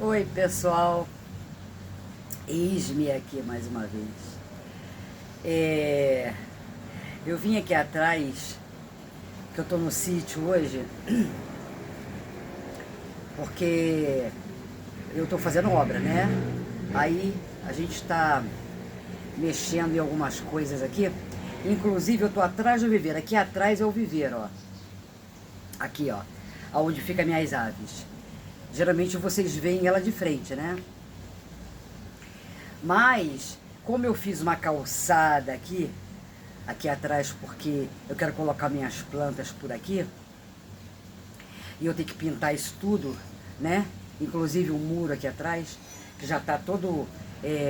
Oi, pessoal. Eis-me aqui mais uma vez. Eu vim aqui atrás, que eu tô no sítio hoje, porque eu tô fazendo obra, né? Aí a gente está mexendo em algumas coisas aqui. Inclusive eu tô atrás do viveiro. Aqui atrás é o viveiro, ó. Aqui, ó. Aonde fica minhas aves. Geralmente vocês veem ela de frente, né? Mas, como eu fiz uma calçada aqui atrás, porque eu quero colocar minhas plantas por aqui, e eu tenho que pintar isso tudo, né? Inclusive o muro aqui atrás, que já tá todo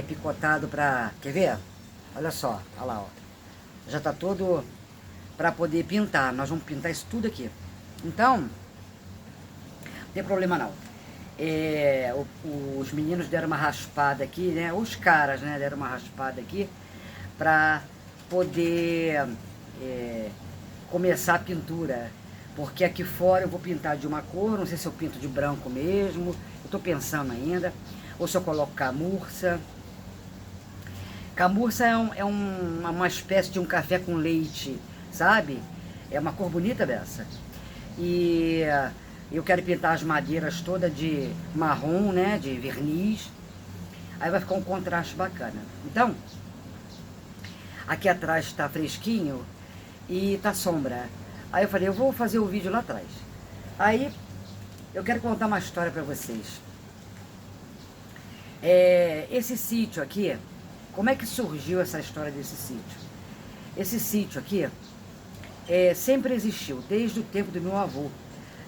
picotado pra... Quer ver? Olha só, olha lá, ó. Já tá todo pra poder pintar. Nós vamos pintar isso tudo aqui. Então, não tem problema não. Os meninos deram uma raspada aqui, né? Os caras, né? Deram uma raspada aqui pra poder começar a pintura. Porque aqui fora eu vou pintar de uma cor, não sei se eu pinto de branco mesmo, eu tô pensando ainda, ou se eu coloco camurça. Camurça é uma espécie de um café com leite, sabe? É uma cor bonita dessa. E eu quero pintar as madeiras todas de marrom, né? De verniz. Aí vai ficar um contraste bacana. Então, aqui atrás está fresquinho e tá sombra. Aí eu falei, eu vou fazer o vídeo lá atrás. Aí eu quero contar uma história para vocês. Esse sítio aqui, como é que surgiu essa história desse sítio? Esse sítio aqui sempre existiu, desde o tempo do meu avô.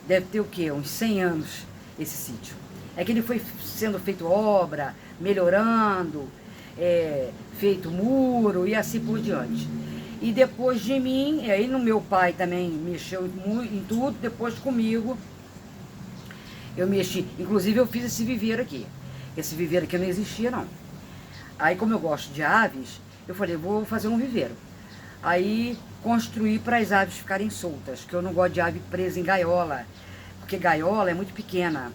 Deve ter o quê? Uns 100 anos esse sítio. É que ele foi sendo feito obra, melhorando, feito muro e assim por diante. E depois de mim, aí no meu pai também mexeu em tudo, depois comigo eu mexi. Inclusive eu fiz esse viveiro aqui. Esse viveiro aqui não existia não. Aí como eu gosto de aves, eu falei, vou fazer um viveiro. Aí construí para as aves ficarem soltas, que eu não gosto de ave presa em gaiola, porque gaiola é muito pequena.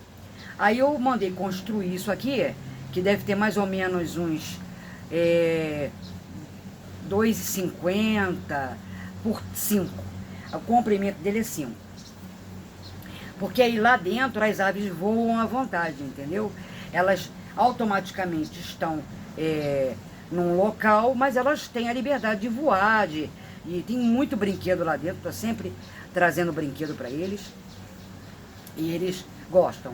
Aí eu mandei construir isso aqui, que deve ter mais ou menos uns 2,50 por 5. O comprimento dele é 5. Porque aí lá dentro as aves voam à vontade, entendeu? Elas automaticamente estão num local, mas elas têm a liberdade de voar, e tem muito brinquedo lá dentro, tô sempre trazendo brinquedo para eles, e eles gostam.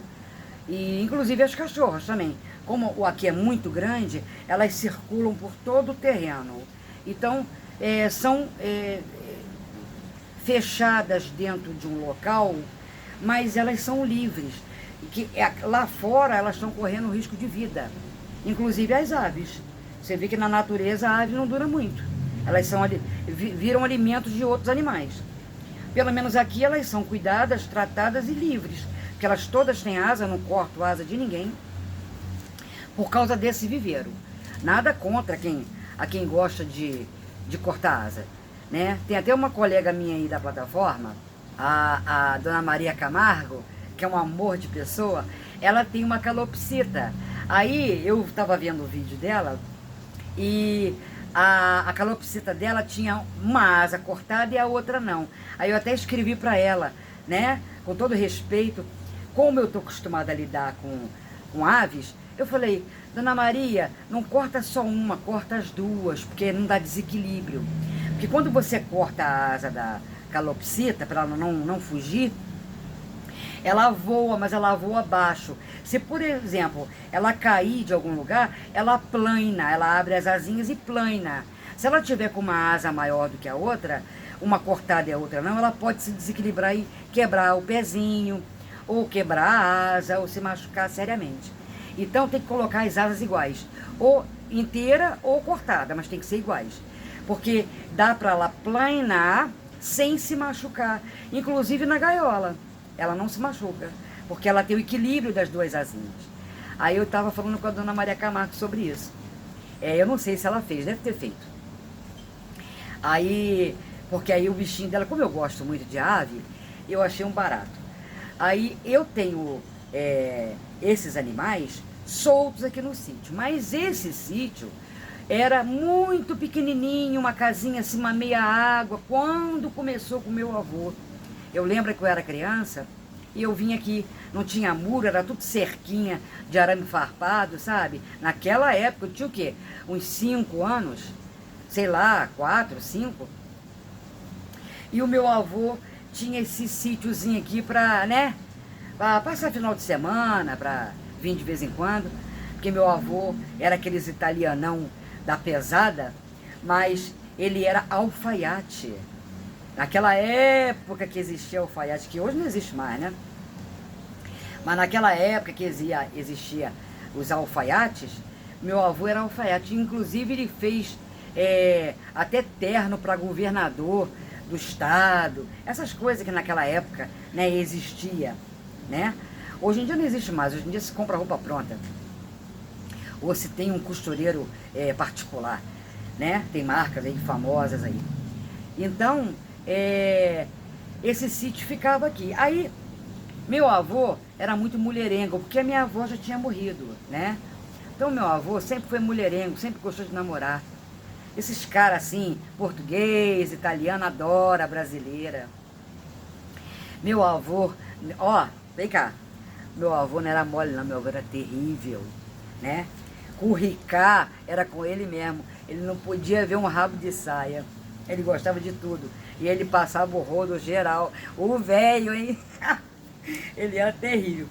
E inclusive as cachorras também. Como o aqui é muito grande, elas circulam por todo o terreno. Então, são fechadas dentro de um local, mas elas são livres. Que lá fora elas estão correndo risco de vida. Inclusive as aves. Você vê que na natureza a ave não dura muito. Elas viram alimentos de outros animais. Pelo menos aqui elas são cuidadas, tratadas e livres. Porque elas todas têm asa, não cortam a asa de ninguém. Por causa desse viveiro. Nada contra a quem gosta de cortar asa. Né? Tem até uma colega minha aí da plataforma, a dona Maria Camargo, que é um amor de pessoa, ela tem uma calopsita. Aí eu estava vendo o vídeo dela e a calopsita dela tinha uma asa cortada e a outra não. Aí eu até escrevi para ela, né, com todo respeito, como eu tô acostumada a lidar com aves, eu falei, dona Maria, não corta só uma, corta as duas, porque não dá desequilíbrio. Porque quando você corta a asa da calopsita, para ela não fugir, ela voa, mas ela voa abaixo. Se, por exemplo, ela cair de algum lugar, ela plana, ela abre as asinhas e plana. Se ela tiver com uma asa maior do que a outra, uma cortada e a outra não, ela pode se desequilibrar e quebrar o pezinho, ou quebrar a asa, ou se machucar seriamente. Então tem que colocar as asas iguais, ou inteira ou cortada, mas tem que ser iguais. Porque dá para ela planar sem se machucar, inclusive na gaiola. Ela não se machuca, porque ela tem o equilíbrio das duas asinhas. Aí eu estava falando com a dona Maria Camargo sobre isso. Eu não sei se ela fez, deve ter feito. Aí, porque aí o bichinho dela, como eu gosto muito de ave, eu achei um barato. Aí eu tenho esses animais soltos aqui no sítio. Mas esse sítio era muito pequenininho, uma casinha assim, uma meia água, quando começou com meu avô. Eu lembro que eu era criança e eu vim aqui, não tinha muro, era tudo cerquinha de arame farpado, sabe? Naquela época eu tinha o quê? Uns 5 anos, sei lá, 4, 5. E o meu avô tinha esse sítiozinho aqui pra, né? Pra passar final de semana, pra vir de vez em quando. Porque meu avô era aqueles italianão da pesada, mas ele era alfaiate. Naquela época que existia alfaiate, que hoje não existe mais, né? Mas naquela época que existia os alfaiates, meu avô era alfaiate. Inclusive ele fez até terno para governador do estado, essas coisas que naquela época, né, existia, né? Hoje em dia não existe mais, hoje em dia se compra roupa pronta. Ou se tem um costureiro particular, né? Tem marcas aí famosas aí. Então, esse sítio ficava aqui. Aí, meu avô era muito mulherengo, porque a minha avó já tinha morrido, né? Então, meu avô sempre foi mulherengo, sempre gostou de namorar. Esses caras assim, português, italiano, adora brasileira. Meu avô, ó, vem cá. Meu avô não era mole não, meu avô era terrível, né? Curricar era com ele mesmo. Ele não podia ver um rabo de saia. Ele gostava de tudo. E ele passava o rodo geral. O velho, hein? Ele era terrível.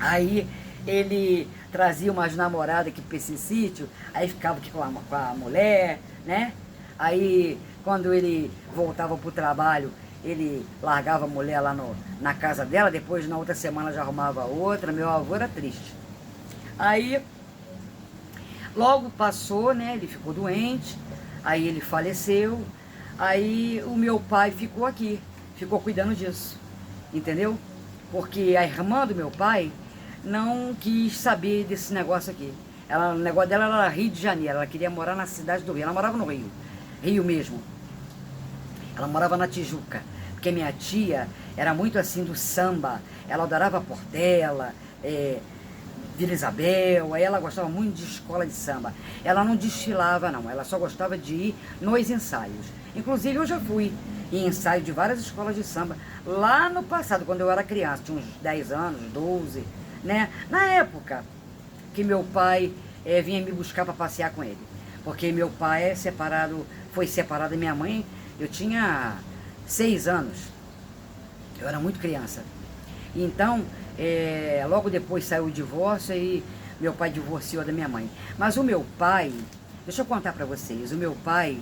Aí ele trazia umas namoradas aqui para esse sítio, aí ficava aqui com a mulher, né? Aí quando ele voltava pro trabalho, ele largava a mulher lá na casa dela, depois na outra semana já arrumava outra. Meu avô era triste. Aí logo passou, né? Ele ficou doente, aí ele faleceu, aí o meu pai ficou aqui, ficou cuidando disso, entendeu? Porque a irmã do meu pai não quis saber desse negócio aqui. O negócio dela era Rio de Janeiro, ela queria morar na cidade do Rio, ela morava no Rio, Rio mesmo. Ela morava na Tijuca, porque minha tia era muito assim do samba, ela adorava Portela, Vila Isabel, aí ela gostava muito de escola de samba. Ela não desfilava não, ela só gostava de ir nos ensaios. Inclusive eu já fui em ensaio de várias escolas de samba, lá no passado, quando eu era criança, tinha uns 10 anos, 12, né? Na época que meu pai vinha me buscar para passear com ele. Porque meu pai foi separado da minha mãe, eu tinha 6 anos. Eu era muito criança. Então, logo depois saiu o divórcio e meu pai divorciou da minha mãe. Mas o meu pai, deixa eu contar para vocês, o meu pai,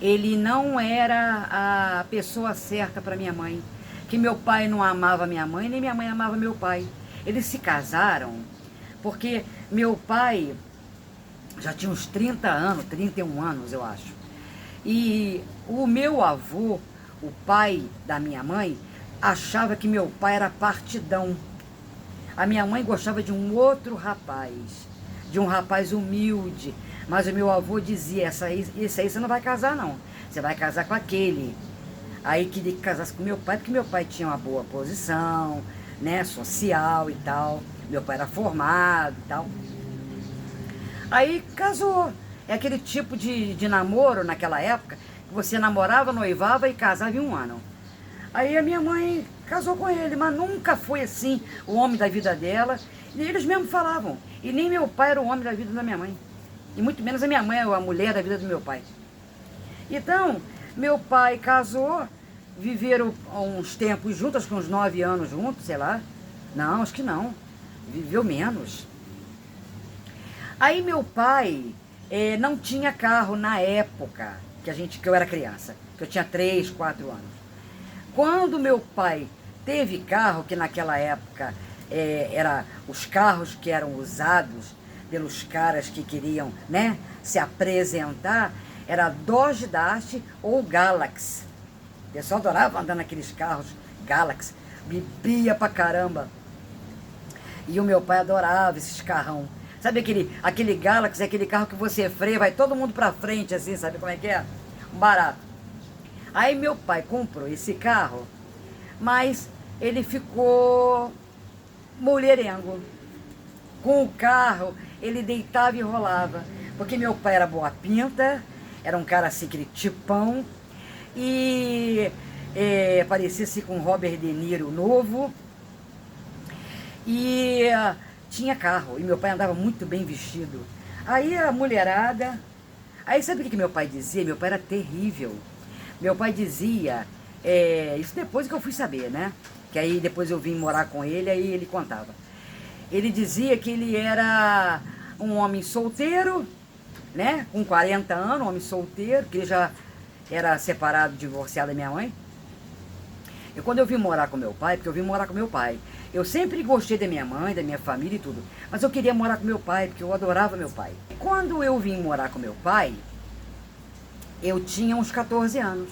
ele não era a pessoa certa para minha mãe. Que meu pai não amava minha mãe, nem minha mãe amava meu pai. Eles se casaram porque meu pai já tinha uns 30 anos, 31 anos, eu acho. E o meu avô, o pai da minha mãe, achava que meu pai era partidão. A minha mãe gostava de um outro rapaz, de um rapaz humilde. Mas o meu avô dizia, esse aí você não vai casar não, você vai casar com aquele. Aí queria que casasse com meu pai, porque meu pai tinha uma boa posição, né, social e tal. Meu pai era formado e tal. Aí casou. É aquele tipo de namoro naquela época, que você namorava, noivava e casava em um ano. Aí a minha mãe casou com ele, mas nunca foi assim o homem da vida dela. E eles mesmo falavam. E nem meu pai era o homem da vida da minha mãe. E muito menos a minha mãe, a mulher da vida do meu pai. Então, meu pai casou, viveram uns tempos juntos, com uns 9 anos juntos, sei lá. Não, acho que não. Viveu menos. Aí meu pai não tinha carro na época que eu era criança, que eu tinha 3, 4 anos. Quando meu pai teve carro, que naquela época era os carros que eram usados pelos caras que queriam, né, se apresentar, era Dodge Dash ou Galaxy. O pessoal adorava andar naqueles carros Galaxy, bebia pra caramba. E o meu pai adorava esses carrão. Sabe aquele Galaxy, aquele carro que você freia, vai todo mundo pra frente assim, sabe como é que é? Um barato. Aí meu pai comprou esse carro, mas ele ficou mulherengo. Com o carro, ele deitava e rolava. Porque meu pai era boa pinta, era um cara assim, aquele tipão, e parecia assim com Robert De Niro novo, e tinha carro, e meu pai andava muito bem vestido. Aí a mulherada, aí sabe o que meu pai dizia? Meu pai era terrível. Meu pai dizia, isso depois que eu fui saber, né? Que aí depois eu vim morar com ele, aí ele contava. Ele dizia que ele era um homem solteiro, né? Com 40 anos, um homem solteiro, que ele já era separado, divorciado da minha mãe. E quando eu vim morar com meu pai, porque eu vim morar com meu pai, eu sempre gostei da minha mãe, da minha família e tudo, mas eu queria morar com meu pai, porque eu adorava meu pai. Quando eu vim morar com meu pai, eu tinha uns 14 anos.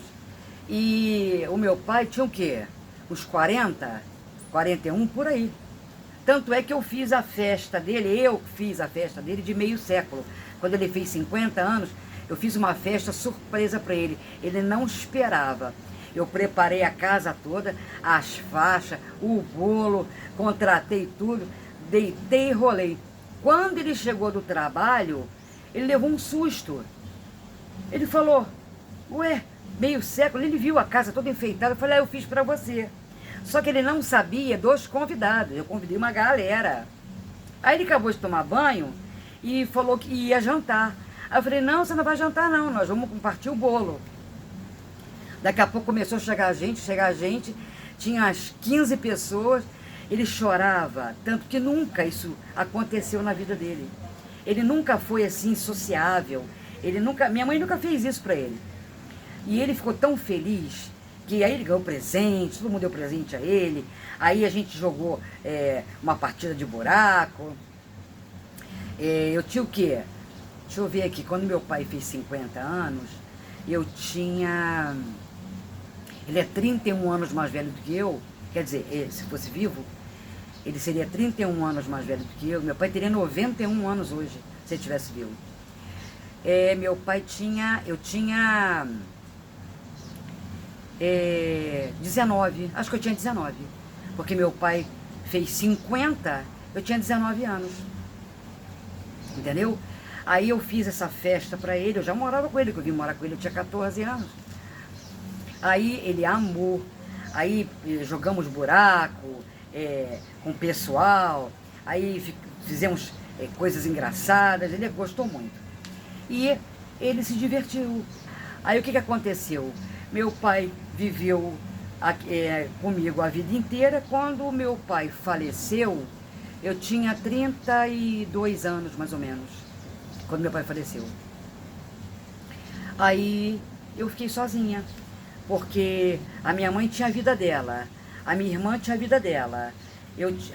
E o meu pai tinha o quê? Uns 40, 41, por aí. Tanto é que eu fiz a festa dele, de meio século. Quando ele fez 50 anos, eu fiz uma festa surpresa para ele. Ele não esperava. Eu preparei a casa toda, as faixas, o bolo, contratei tudo, deitei e rolei. Quando ele chegou do trabalho, ele levou um susto. Ele falou, ué, meio século, ele viu a casa toda enfeitada. Eu falei, eu fiz para você. Só que ele não sabia dos convidados. Eu convidei uma galera. Aí ele acabou de tomar banho e falou que ia jantar. Aí eu falei, não, você não vai jantar não, nós vamos compartilhar o bolo. Daqui a pouco começou a chegar gente, tinha as 15 pessoas. Ele chorava, tanto que nunca isso aconteceu na vida dele. Ele nunca foi assim sociável. Minha mãe nunca fez isso para ele. E ele ficou tão feliz que aí ele ganhou presente, todo mundo deu presente a ele. Aí a gente jogou uma partida de buraco. Eu tinha o quê? Deixa eu ver aqui, quando meu pai fez 50 anos, eu tinha... Ele é 31 anos mais velho do que eu, quer dizer, se fosse vivo, ele seria 31 anos mais velho do que eu. Meu pai teria 91 anos hoje, se ele tivesse vivo. Meu pai tinha... Eu tinha... 19, acho que eu tinha 19, porque meu pai fez 50, eu tinha 19 anos, entendeu? Aí eu fiz essa festa pra ele, eu já morava com ele, que eu vim morar com ele, eu tinha 14 anos. Aí ele amou, aí jogamos buraco com o pessoal, aí fizemos coisas engraçadas, ele gostou muito. E ele se divertiu. Aí o que aconteceu? Meu pai viveu comigo a vida inteira. Quando meu pai faleceu, eu tinha 32 anos, mais ou menos, quando meu pai faleceu. Aí eu fiquei sozinha, porque a minha mãe tinha a vida dela, a minha irmã tinha a vida dela,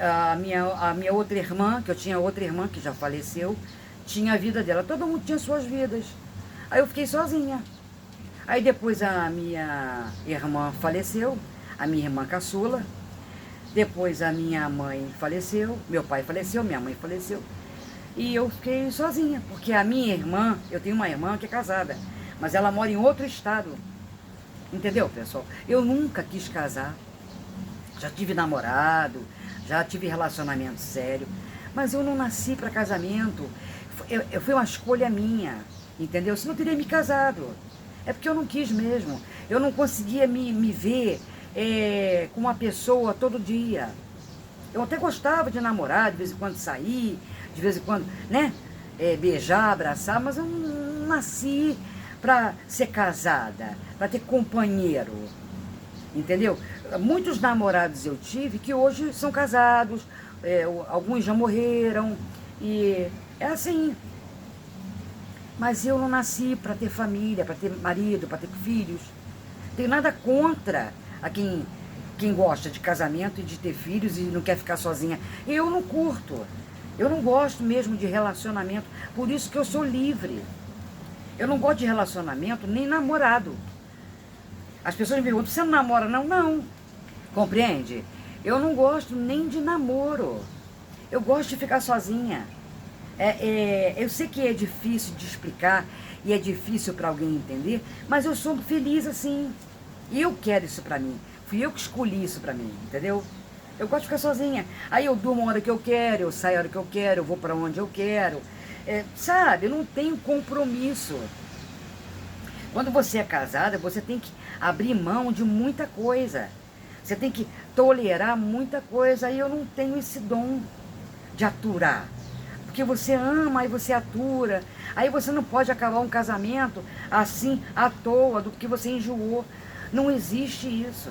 a minha outra irmã, que eu tinha outra irmã que já faleceu, tinha a vida dela, todo mundo tinha suas vidas. Aí eu fiquei sozinha. Aí depois a minha irmã faleceu, a minha irmã caçula. Depois a minha mãe faleceu, meu pai faleceu, minha mãe faleceu. E eu fiquei sozinha, porque a minha irmã, eu tenho uma irmã que é casada, mas ela mora em outro estado. Entendeu, pessoal? Eu nunca quis casar. Já tive namorado, já tive relacionamento sério, mas eu não nasci para casamento. Foi uma escolha minha, entendeu? Senão eu teria me casado. É porque eu não quis mesmo. Eu não conseguia me ver com uma pessoa todo dia. Eu até gostava de namorar, de vez em quando sair, de vez em quando, né? Beijar, abraçar, mas eu não nasci para ser casada, para ter companheiro. Entendeu? Muitos namorados eu tive que hoje são casados, alguns já morreram, e é assim. Mas eu não nasci para ter família, para ter marido, para ter filhos. Tenho nada contra a quem gosta de casamento e de ter filhos e não quer ficar sozinha. Eu não curto. Eu não gosto mesmo de relacionamento. Por isso que eu sou livre. Eu não gosto de relacionamento nem namorado. As pessoas me perguntam, você não namora? Não, não. Compreende? Eu não gosto nem de namoro. Eu gosto de ficar sozinha. Eu sei que é difícil de explicar e é difícil para alguém entender, mas eu sou feliz assim. E eu quero isso para mim. Fui eu que escolhi isso para mim, entendeu? Eu gosto de ficar sozinha. Aí eu durmo a hora que eu quero, eu saio a hora que eu quero, eu vou para onde eu quero. Sabe, eu não tenho compromisso. Quando você é casada, você tem que abrir mão de muita coisa. Você tem que tolerar muita coisa. Aí eu não tenho esse dom de aturar. Porque você ama, aí você atura. Aí você não pode acabar um casamento assim, à toa, do que você enjoou. Não existe isso,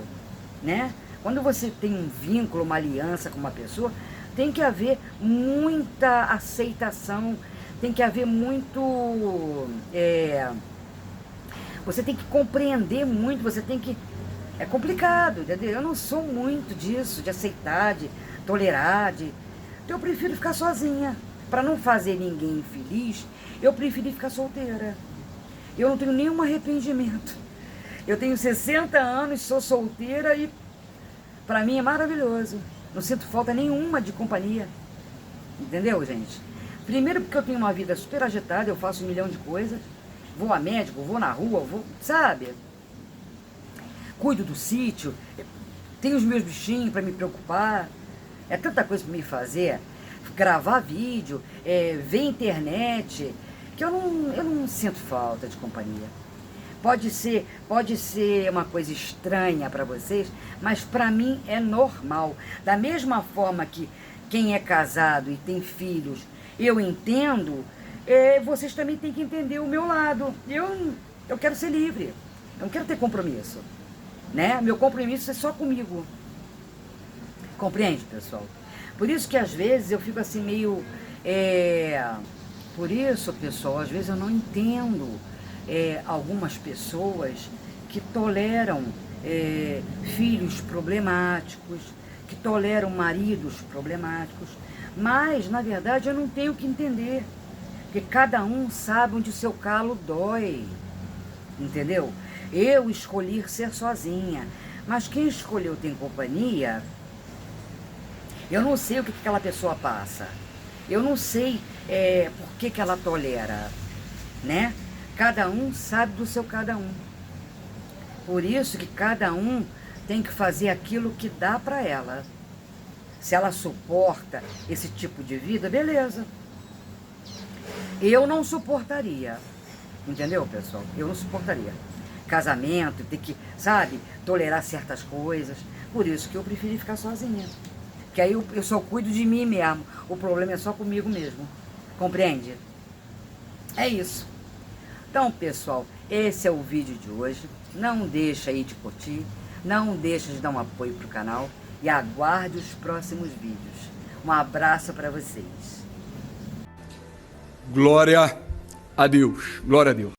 né? Quando você tem um vínculo, uma aliança com uma pessoa, tem que haver muita aceitação, tem que haver muito... você tem que compreender muito, você tem que... É complicado, entendeu? Eu não sou muito disso, de aceitar, de tolerar, então eu prefiro ficar sozinha. Para não fazer ninguém infeliz, eu preferi ficar solteira. Eu não tenho nenhum arrependimento. Eu tenho 60 anos, sou solteira e para mim é maravilhoso. Não sinto falta nenhuma de companhia. Entendeu, gente? Primeiro porque eu tenho uma vida super agitada, eu faço 1 milhão de coisas. Vou a médico, vou na rua, sabe? Cuido do sítio, tenho os meus bichinhos para me preocupar. É tanta coisa para me fazer. Gravar vídeo, ver internet, que eu não sinto falta de companhia. Pode ser uma coisa estranha para vocês, mas para mim é normal. Da mesma forma que quem é casado e tem filhos, eu entendo, vocês também têm que entender o meu lado. Eu quero ser livre, eu não quero ter compromisso, né? Meu compromisso é só comigo. Compreende, pessoal? Por isso que às vezes eu fico assim meio... Por isso, pessoal, às vezes eu não entendo algumas pessoas que toleram filhos problemáticos, que toleram maridos problemáticos, mas, na verdade, eu não tenho que entender, porque cada um sabe onde o seu calo dói, entendeu? Eu escolhi ser sozinha, mas quem escolheu ter companhia... Eu não sei o que aquela pessoa passa. Eu não sei por que ela tolera, né? Cada um sabe do seu cada um. Por isso que cada um tem que fazer aquilo que dá para ela. Se ela suporta esse tipo de vida, beleza. Eu não suportaria. Entendeu, pessoal? Eu não suportaria. Casamento, ter que, sabe, tolerar certas coisas. Por isso que eu preferi ficar sozinha. Que aí eu só cuido de mim mesmo. O problema é só comigo mesmo. Compreende? É isso. Então, pessoal, esse é o vídeo de hoje. Não deixa aí de curtir. Não deixa de dar um apoio pro canal. E aguarde os próximos vídeos. Um abraço para vocês. Glória a Deus. Glória a Deus.